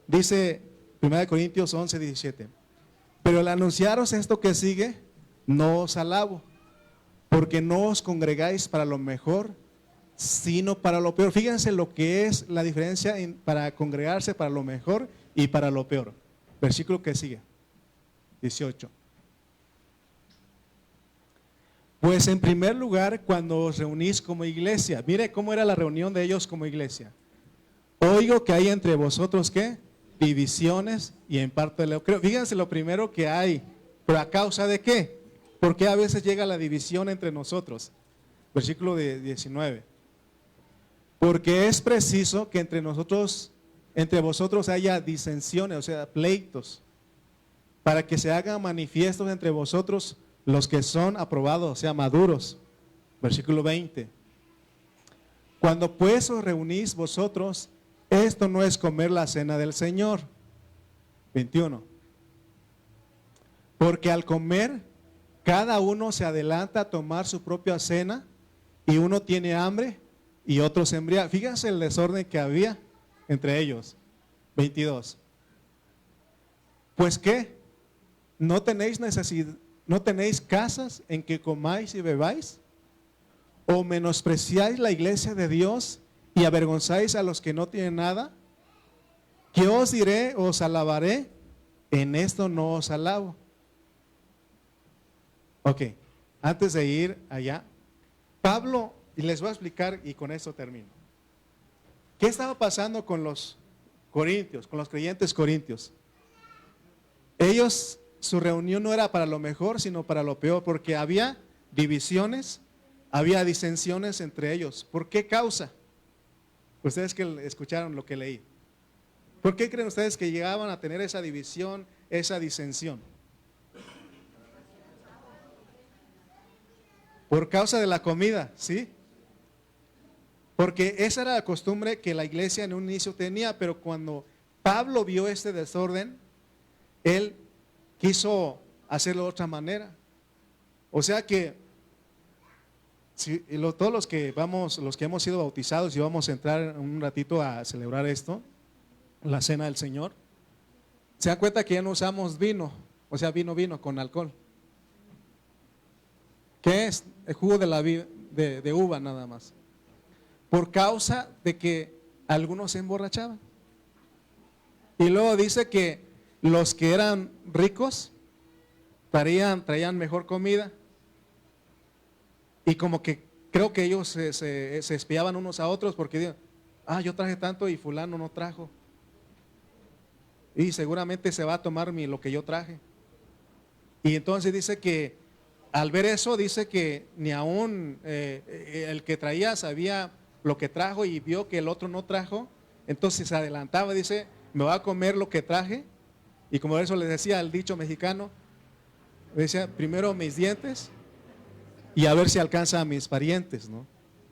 Dice 1 Corintios 11, 17. Pero al anunciaros esto que sigue, no os alabo, porque no os congregáis para lo mejor, sino para lo peor. Fíjense lo que es la diferencia para congregarse para lo mejor y para lo peor. Versículo que sigue, 18. Pues en primer lugar, cuando os reunís como iglesia, mire cómo era la reunión de ellos como iglesia. Oigo que hay entre vosotros, ¿qué? Divisiones y en parte lo creo. Fíjense lo primero que hay, pero ¿a causa de qué? Porque a veces llega la división entre nosotros. Versículo 19. Porque es preciso que entre vosotros haya disensiones, o sea, pleitos, para que se hagan manifiestos entre vosotros los que son aprobados, o sea, maduros. Versículo 20. Cuando pues os reunís vosotros, esto no es comer la cena del Señor. 21. Porque al comer, cada uno se adelanta a tomar su propia cena, y uno tiene hambre y otro se embriaga. Fíjense el desorden que había entre ellos. 22. Pues qué, ¿no tenéis casas en que comáis y bebáis? ¿O menospreciáis la iglesia de Dios y avergonzáis a los que no tienen nada? ¿Qué os diré? ¿Os alabaré? En esto no os alabo. Ok, antes de ir allá, Pablo, y les voy a explicar y con esto termino. ¿Qué estaba pasando con los corintios, con los creyentes corintios? Ellos, su reunión no era para lo mejor, sino para lo peor, porque había divisiones, había disensiones entre ellos. ¿Por qué causa? Ustedes que escucharon lo que leí. ¿Por qué creen ustedes que llegaban a tener esa división, esa disensión? Por causa de la comida, ¿sí? Porque esa era la costumbre que la iglesia en un inicio tenía, pero cuando Pablo vio este desorden, él quiso hacerlo de otra manera. O sea que todos los que hemos sido bautizados y vamos a entrar en un ratito a celebrar esto, la cena del Señor, se dan cuenta que ya no usamos vino, o sea, vino con alcohol. ¿Qué es? El jugo de uva nada más. Por causa de que algunos se emborrachaban. Y luego dice que los que eran ricos traían mejor comida. Y como que creo que ellos se espiaban unos a otros porque digo, yo traje tanto y fulano no trajo. Y seguramente se va a tomar lo que yo traje. Y entonces dice que al ver eso, dice que ni aún el que traía sabía lo que trajo y vio que el otro no trajo. Entonces se adelantaba, dice, me voy a comer lo que traje. Y como eso le decía el dicho mexicano, decía, primero mis dientes y a ver si alcanza a mis parientes, ¿no?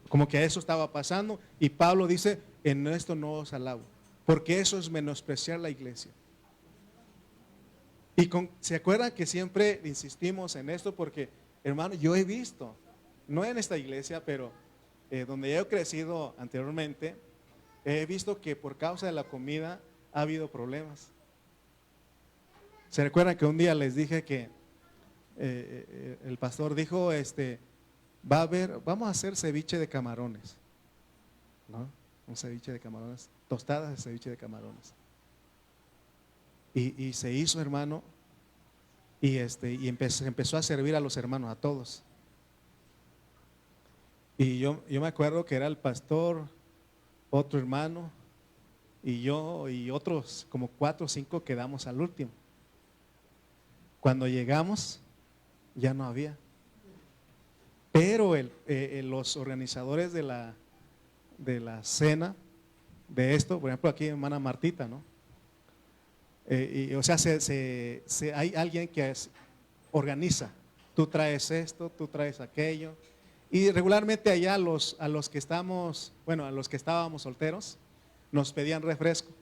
Como que eso estaba pasando. Y Pablo dice, en esto no os alabo, porque eso es menospreciar la iglesia. Y ¿se acuerdan que siempre insistimos en esto? Porque, hermano, yo he visto, no en esta iglesia, pero donde yo he crecido anteriormente, he visto que por causa de la comida ha habido problemas. ¿Se recuerdan que un día les dije que el pastor dijo, vamos a hacer ceviche de camarones, ¿no? Un ceviche de camarones, tostadas de ceviche de camarones. Y se hizo, hermano, y empezó a servir a los hermanos, a todos. Y yo me acuerdo que era el pastor, otro hermano, y yo y otros como 4 o 5 quedamos al último. Cuando llegamos, ya no había. Pero los organizadores de la cena, de esto, por ejemplo aquí hermana Martita, ¿no? O sea, hay alguien que organiza, tú traes esto, tú traes aquello, y regularmente allá a los que estábamos solteros, nos pedían refresco,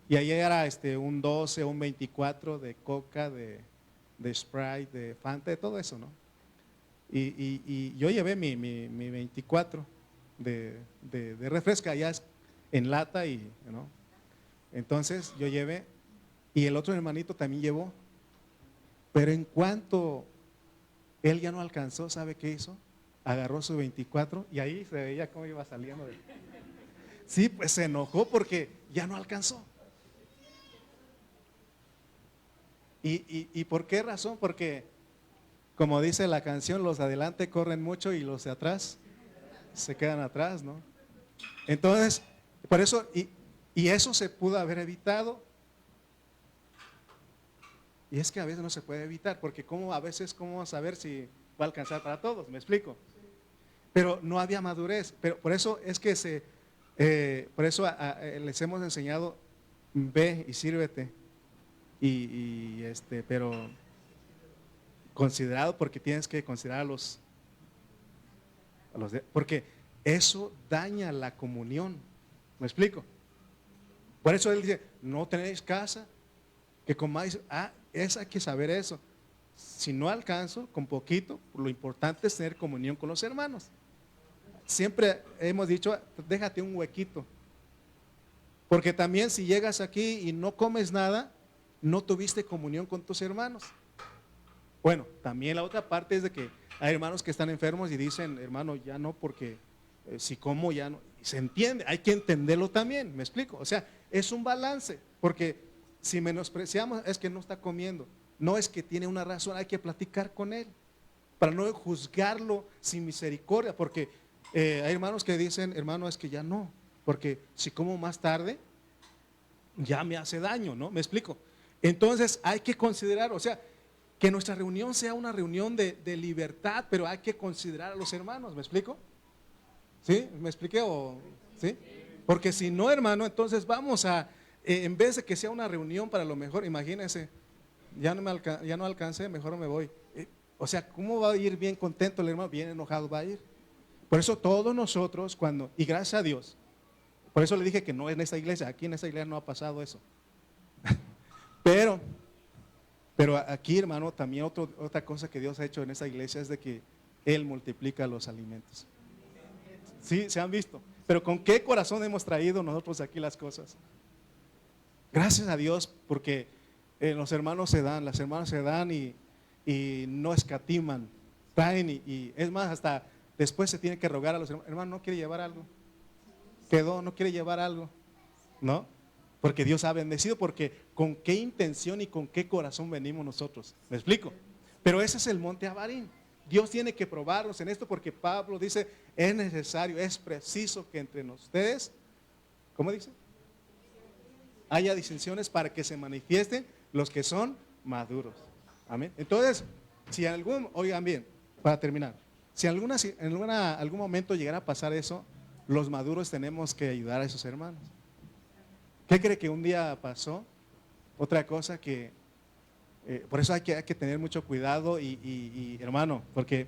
y allá era un 12, un 24 de Coca, de Sprite, de Fanta, de todo eso, ¿no? Y yo llevé mi 24 de refresco, allá es en lata, y ¿no? Entonces yo llevé. Y el otro hermanito también llevó. Pero en cuanto él ya no alcanzó, ¿sabe qué hizo? Agarró su 24 y ahí se veía cómo iba saliendo. Sí, pues se enojó porque ya no alcanzó. ¿Y por qué razón? Porque, como dice la canción, los de adelante corren mucho y los de atrás se quedan atrás, ¿no? Entonces, por eso, y eso se pudo haber evitado. Y es que a veces no se puede evitar, porque ¿cómo vamos a ver si va a alcanzar para todos? ¿Me explico? Pero no había madurez. Pero por eso es que les hemos enseñado, ve y sírvete. Pero considerado, porque tienes que considerar a los porque eso daña la comunión. ¿Me explico? Por eso él dice, no tenéis casa, que comáis. Hay que saber eso. Si no alcanzo, con poquito, lo importante es tener comunión con los hermanos. Siempre hemos dicho, déjate un huequito. Porque también si llegas aquí y no comes nada, no tuviste comunión con tus hermanos. Bueno, también la otra parte es de que hay hermanos que están enfermos y dicen, hermano, ya no, porque si como ya no. Se entiende, hay que entenderlo también, ¿me explico? O sea, es un balance, porque si menospreciamos es que no está comiendo, no es que tiene una razón, hay que platicar con él para no juzgarlo sin misericordia, porque hay hermanos que dicen, hermano, es que ya no, porque si como más tarde ya me hace daño, ¿no? ¿Me explico? Entonces hay que considerar, o sea, que nuestra reunión sea una reunión de libertad, pero hay que considerar a los hermanos, ¿me explico? ¿Sí? ¿Me expliqué? ¿Sí? Porque si no, hermano, entonces vamos a en vez de que sea una reunión, para lo mejor, imagínense, ya no alcancé, mejor me voy. O sea, ¿cómo va a ir bien contento el hermano? Bien enojado va a ir. Por eso todos nosotros y gracias a Dios, por eso le dije que no en esta iglesia, aquí en esta iglesia no ha pasado eso. Pero aquí, hermano, también otra cosa que Dios ha hecho en esta iglesia es de que Él multiplica los alimentos. Sí, se han visto. Pero ¿con qué corazón hemos traído nosotros aquí las cosas? Gracias a Dios porque los hermanos se dan, las hermanas se dan y no escatiman, traen y es más, hasta después se tiene que rogar a los hermanos, hermano, ¿no quiere llevar algo? Quedó, ¿no quiere llevar algo? ¿No? Porque Dios ha bendecido, porque con qué intención y con qué corazón venimos nosotros. ¿Me explico? Pero ese es el monte Abarín. Dios tiene que probarnos en esto porque Pablo dice, es necesario, es preciso que entre ustedes, ¿cómo dice? Haya disensiones para que se manifiesten los que son maduros. Amén. Entonces, si en oigan bien, para terminar, si en algún momento llegara a pasar eso, los maduros tenemos que ayudar a esos hermanos. ¿Qué cree que un día pasó? Otra cosa que, por eso hay que tener mucho cuidado y hermano, porque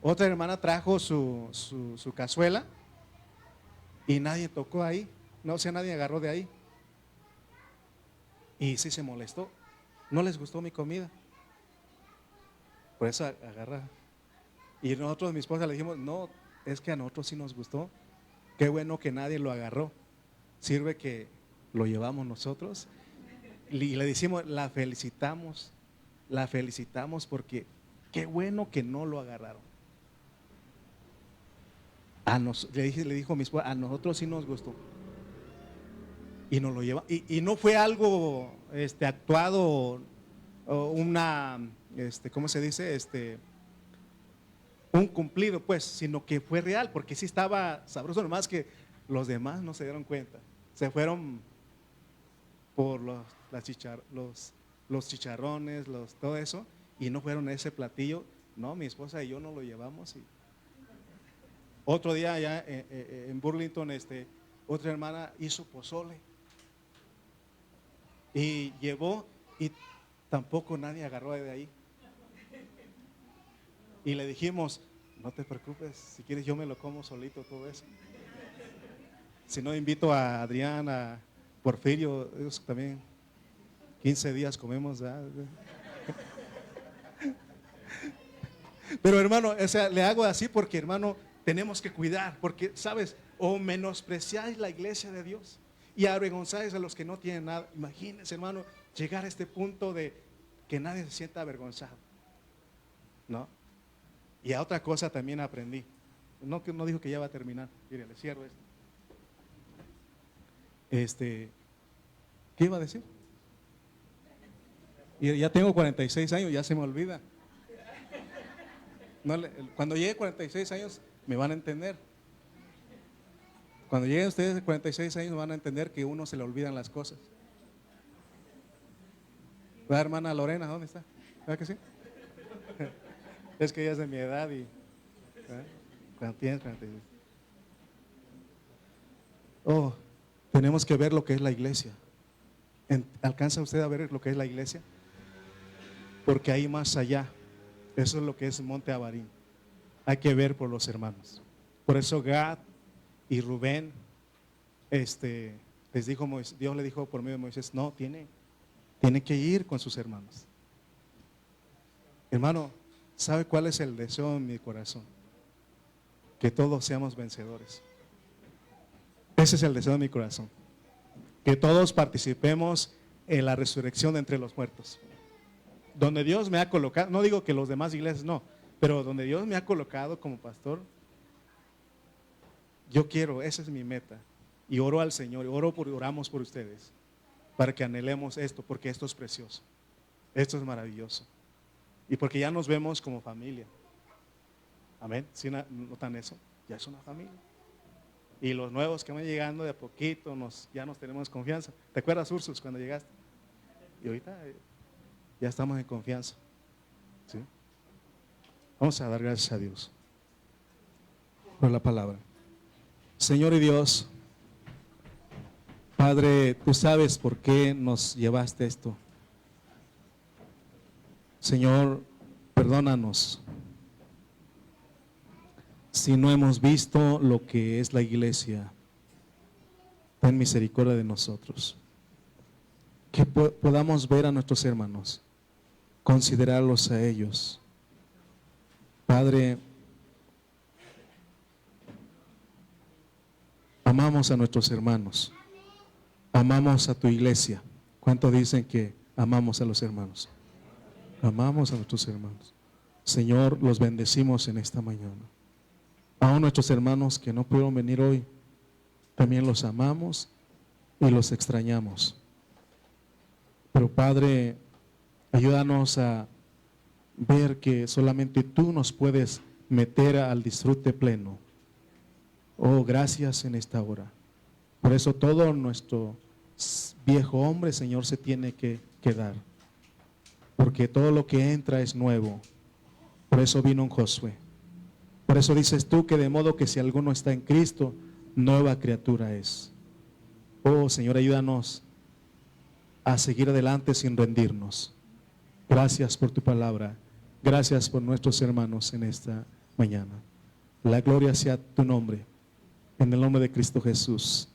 otra hermana trajo su cazuela y nadie tocó ahí, no, o sea, nadie agarró de ahí. Y sí se molestó, no les gustó mi comida, por eso agarra. Y nosotros, mi esposa, le dijimos, no, es que a nosotros sí nos gustó, qué bueno que nadie lo agarró, sirve que lo llevamos nosotros y le decimos, la felicitamos porque qué bueno que no lo agarraron. Le dijo mi esposa, a nosotros sí nos gustó. Y nos lo lleva, y no fue algo actuado, o una, ¿cómo se dice? Un cumplido, pues, sino que fue real, porque sí estaba sabroso, nomás que los demás no se dieron cuenta. Se fueron por los chicharrones, todo eso, y no fueron a ese platillo. No, mi esposa y yo no lo llevamos. Y otro día allá en Burlington, otra hermana hizo pozole y llevó y tampoco nadie agarró de ahí. Y le dijimos, no te preocupes, si quieres yo me lo como solito todo eso. Si no, invito a Adrián, a Porfirio, ellos también 15 días comemos. Pero hermano, o sea, le hago así porque hermano, tenemos que cuidar, porque sabes, o menospreciáis la iglesia de Dios y avergonzáis a los que no tienen nada. Imagínense hermano, llegar a este punto de que nadie se sienta avergonzado, ¿no? Y a otra cosa también aprendí, no dijo que ya va a terminar, mire, le cierro esto. ¿Qué iba a decir? Y ya tengo 46 años, ya se me olvida. No, cuando llegue a 46 años me van a entender. Cuando lleguen ustedes a 46 años van a entender que a uno se le olvidan las cosas. La hermana Lorena, ¿dónde está? ¿Verdad que sí? Es que ella es de mi edad y cuando tienes 46. Tenemos que ver lo que es la iglesia. ¿Alcanza usted a ver lo que es la iglesia? Porque hay más allá. Eso es lo que es Monte Abarín. Hay que ver por los hermanos. Por eso Gad y Rubén, les dijo Dios le dijo por medio de Moisés, no, tiene que ir con sus hermanos. Hermano, ¿sabe cuál es el deseo en mi corazón? Que todos seamos vencedores. Ese es el deseo de mi corazón. Que todos participemos en la resurrección de entre los muertos. Donde Dios me ha colocado, no digo que los demás iglesias no, pero donde Dios me ha colocado como pastor, yo quiero, esa es mi meta. Y oro al Señor, oramos por ustedes, para que anhelemos esto, porque esto es precioso, esto es maravilloso. Y porque ya nos vemos como familia. Amén. ¿Sí notan eso? Ya es una familia. Y los nuevos que van llegando de a poquito, ya nos tenemos confianza. ¿Te acuerdas, Ursus, cuando llegaste? Y ahorita ya estamos en confianza. ¿Sí? Vamos a dar gracias a Dios por la palabra. Señor y Dios, Padre, tú sabes por qué nos llevaste esto. Señor, perdónanos si no hemos visto lo que es la iglesia. Ten misericordia de nosotros. Que podamos ver a nuestros hermanos, considerarlos a ellos. Padre, amamos a nuestros hermanos, amamos a tu iglesia, ¿Cuánto dicen que amamos a los hermanos? Amamos a nuestros hermanos. Señor, los bendecimos en esta mañana. Aún nuestros hermanos que no pudieron venir hoy, también los amamos y los extrañamos. Pero Padre, ayúdanos a ver que solamente tú nos puedes meter al disfrute pleno. Oh, gracias en esta hora. Por eso todo nuestro viejo hombre, Señor, se tiene que quedar. Porque todo lo que entra es nuevo. Por eso vino un Josué. Por eso dices tú que de modo que si alguno está en Cristo, nueva criatura es. Oh, Señor, ayúdanos a seguir adelante sin rendirnos. Gracias por tu palabra. Gracias por nuestros hermanos en esta mañana. La gloria sea tu nombre. En el nombre de Cristo Jesús.